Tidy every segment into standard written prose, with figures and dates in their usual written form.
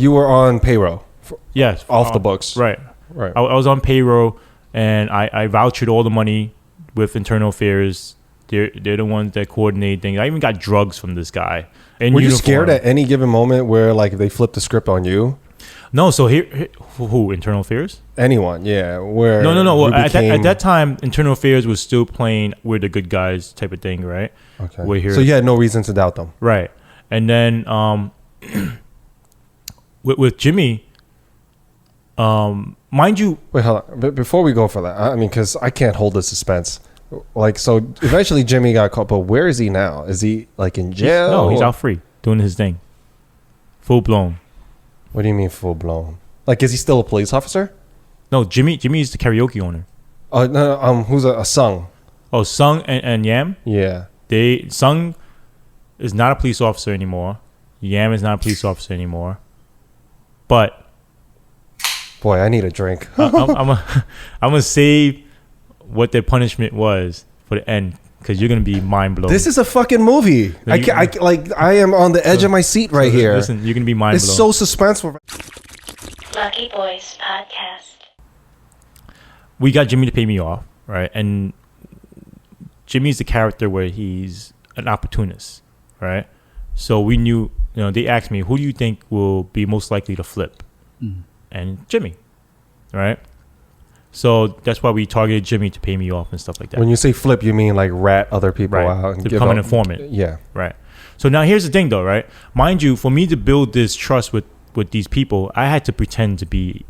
You were on payroll. Yes, Off the books. Right. Right. I was on payroll, and I vouchered all the money with internal affairs. They're the ones that coordinate things. I even got drugs from this guy. Were you scared at any given moment where like they flipped the script on you? No. So here who internal affairs? Anyone, yeah. Where No. Well, you became... at that time, internal affairs was still playing "We're the good guys" type of thing, right? Okay. We're here. So you had no reason to doubt them, right? And then with Jimmy, mind you. Wait, hold on. But before we go for that, I mean, because I can't hold the suspense. Like, so eventually Jimmy got caught, but where is he now? Is he like in jail? No, he's out free doing his thing, full blown. What do you mean full blown? Like, is he still a police officer? No, Jimmy is the karaoke owner. Oh no, who's a Sung? Oh, Sung and Yam. Yeah. Sung is not a police officer anymore. Yam is not a police officer anymore. But boy, I need a drink. I'm gonna save what their punishment was for the end, because you're gonna be mind blown. This is a fucking movie. No, I am on the edge of my seat right here. Listen, you're gonna be mind blown. It's so suspenseful. Lucky Boys Podcast. We got Jimmy to pay me off, right? And Jimmy's the character where he's an opportunist, right? So we knew, they asked me, who do you think will be most likely to flip? And Jimmy, right? So that's why we targeted Jimmy to pay me off and stuff like that. When you say flip, you mean like rat other people right. out and to become an informant. Yeah. Right. So now here's the thing though, right? Mind you, for me to build this trust with these people, I had to pretend to be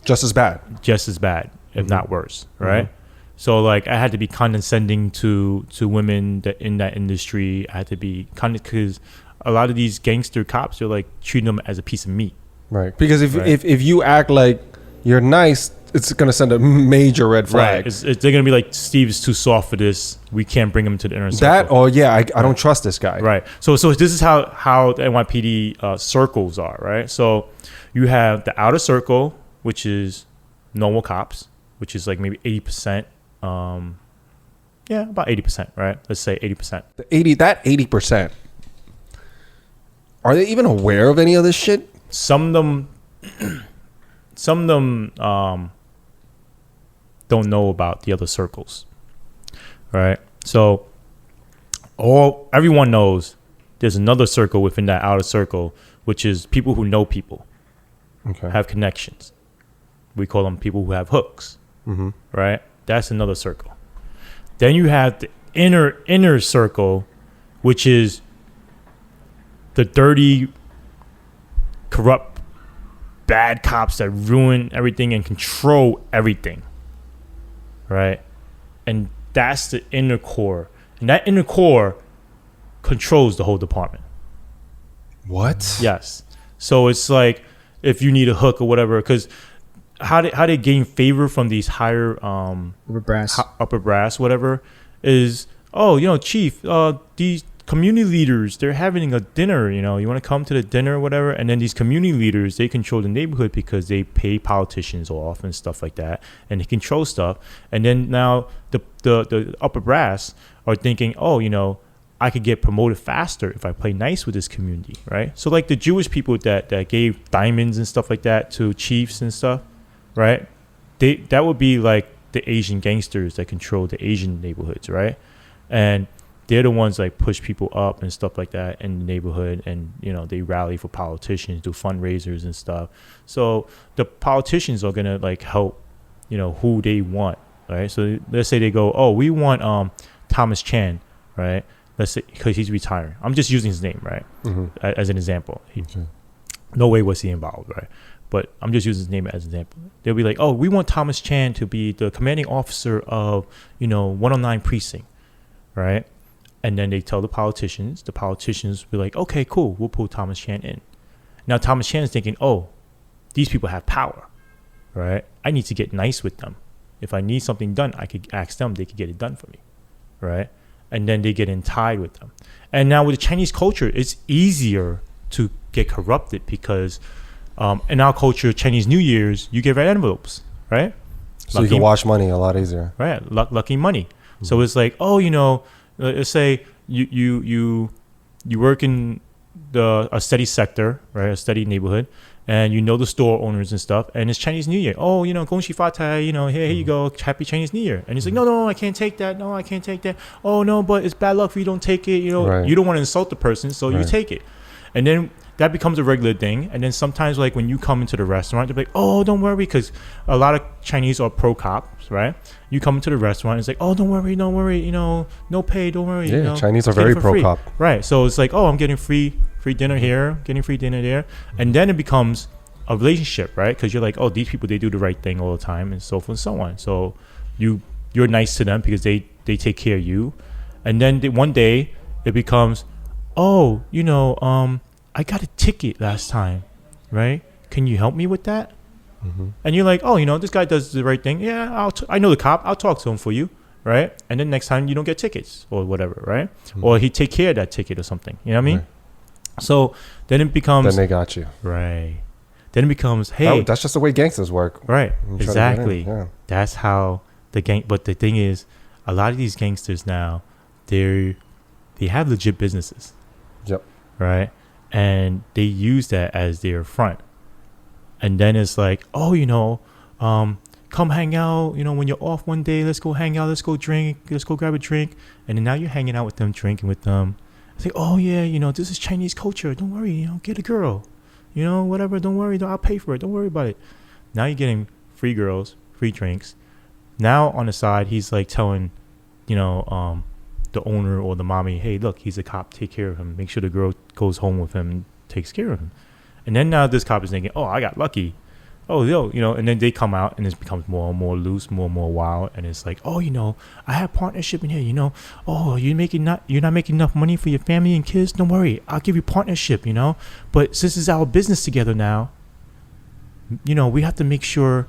just as bad, if not worse, right? So like I had to be condescending to women that in that industry. I had to be because a lot of these gangster cops are like treating them as a piece of meat. Right. Because if you act like you're nice, it's going to send a major red flag. Right. They're going to be like, Steve is too soft for this. We can't bring him to the inner circle. That, or I don't trust this guy. Right. So this is how the NYPD circles are, right? So you have the outer circle, which is normal cops, which is like maybe 80%. About 80%, right? Let's say 80%. 80%. Are they even aware of any of this shit? Some of them don't know about the other circles, right? So everyone knows there's another circle within that outer circle, which is people who know people, have connections. We call them people who have hooks, right? That's another circle. Then you have the inner circle, which is the dirty, corrupt, bad cops that ruin everything and control everything, right? And that's the inner core, and that inner core controls the whole department. What? Yes. So it's like if you need a hook or whatever, because how they gain favor from these higher upper brass whatever is, chief, these community leaders, they're having a dinner, you want to come to the dinner or whatever. And then these community leaders, they control the neighborhood because they pay politicians off and stuff like that, and they control stuff. And then now the upper brass are thinking, I could get promoted faster if I play nice with this community, right? So like the Jewish people that gave diamonds and stuff like that to chiefs and stuff, right? That would be like the Asian gangsters that control the Asian neighborhoods, right? And they're the ones like push people up and stuff like that in the neighborhood, and they rally for politicians, do fundraisers and stuff. So the politicians are gonna like help, who they want, right? So let's say they go, we want Thomas Chan, right? Let's say because he's retiring. I'm just using his name, right, as an example. No way was he involved, right? But I'm just using his name as an example. They'll be like, we want Thomas Chan to be the commanding officer of 109 precinct, right? And then they tell the politicians will be like, okay, cool, we'll pull Thomas Chan in. Now Thomas Chan is thinking, these people have power, right? I need to get nice with them. If I need something done, I could ask them, they could get it done for me, right? And then they get in tied with them. And now with the Chinese culture, it's easier to get corrupted because in our culture, Chinese New Year's, you get red envelopes, right? So you can wash money a lot easier. Right, lucky money. So it's like, let's say you work in a steady sector, right? A steady neighborhood, and you know the store owners and stuff, and it's Chinese New Year. Oh, you know, Gong Xi Fa Tai, you know, here you go, Happy Chinese New Year. And he's like, no, I can't take that. No, I can't take that. Oh no, but it's bad luck if you don't take it. You know, you don't want to insult the person, so you take it. And then that becomes a regular thing. And then sometimes, like when you come into the restaurant, they're like, oh, don't worry, because a lot of Chinese are pro cops, right? You come into the restaurant, it's like, oh, don't worry, you know, no pay, don't worry. Yeah, you know, Chinese are very pro cop. Right. So it's like, oh, I'm getting free dinner here, getting free dinner there. And then it becomes a relationship, right? Because you're like, oh, these people, they do the right thing all the time, and so forth and so on. So you're nice to them because they take care of you. And then one day it becomes, oh, you know, I got a ticket last time, right? Can you help me with that? Mm-hmm. And you're like, oh, you know, this guy does the right thing. Yeah, I know the cop. I'll talk to him for you, right? And then next time you don't get tickets or whatever, right? Mm-hmm. Or he take care of that ticket or something. You know what I mean? Right. So then it becomes... Then they got you. Right. Then it becomes, hey... That's just the way gangsters work. Right. Exactly. Yeah. That's how the gang... But the thing is, a lot of these gangsters now, they have legit businesses. Yep. Right? And they use that as their front. And then it's like, oh, you know, come hang out. You know, when you're off one day, let's go hang out. Let's go drink. Let's go grab a drink. And then now you're hanging out with them, drinking with them. It's like, oh, yeah, you know, this is Chinese culture. Don't worry, you know, get a girl. You know, whatever. Don't worry. I'll pay for it. Don't worry about it. Now you're getting free girls, free drinks. Now on the side, he's like telling, you know, the owner or the mommy, hey, look, he's a cop, take care of him, make sure the girl goes home with him and takes care of him. And then now this cop is thinking, oh, I got lucky, oh, yo, you know. And then they come out and it becomes more and more loose, more and more wild. And it's like, oh, you know, I have partnership in here, you know. Oh, you're not making enough money for your family and kids, don't worry, I'll give you partnership, you know. But since it's our business together now, you know, we have to make sure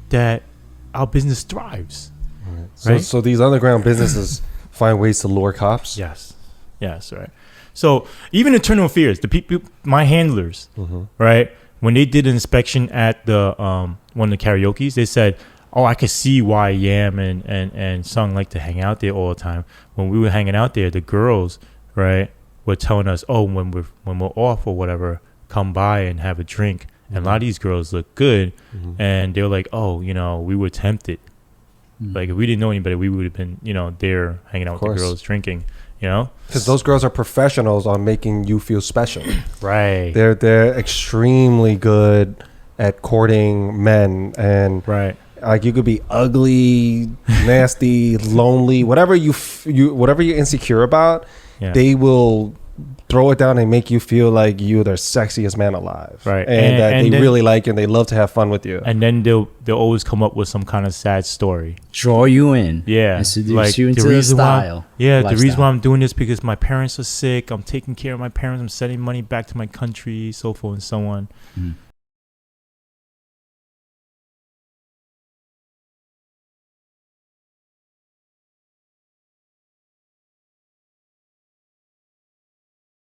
that our business thrives. Right. So these underground businesses find ways to lure cops. Yes, right. So even Internal Affairs, the people, my handlers, right, when they did an inspection at the one of the karaoke's, they said, oh, I could see why Yam and Sung like to hang out there all the time. When we were hanging out there, the girls, right, were telling us, oh, when we're off or whatever, come by and have a drink. And a lot of these girls look good, and they were like, oh, you know, we were tempted. Like if we didn't know anybody, we would have been, you know, there hanging out with the girls, drinking, you know, because those girls are professionals on making you feel special. Right. They're extremely good at courting men, and like you could be ugly, nasty, lonely, whatever whatever you're insecure about, they will throw it down and make you feel like you're the sexiest man alive, right? And that they really like you and they love to have fun with you. And then they'll always come up with some kind of sad story, draw you in, and seduce like you into the style. The reason why I'm doing this because my parents are sick. I'm taking care of my parents. I'm sending money back to my country, so forth and so on.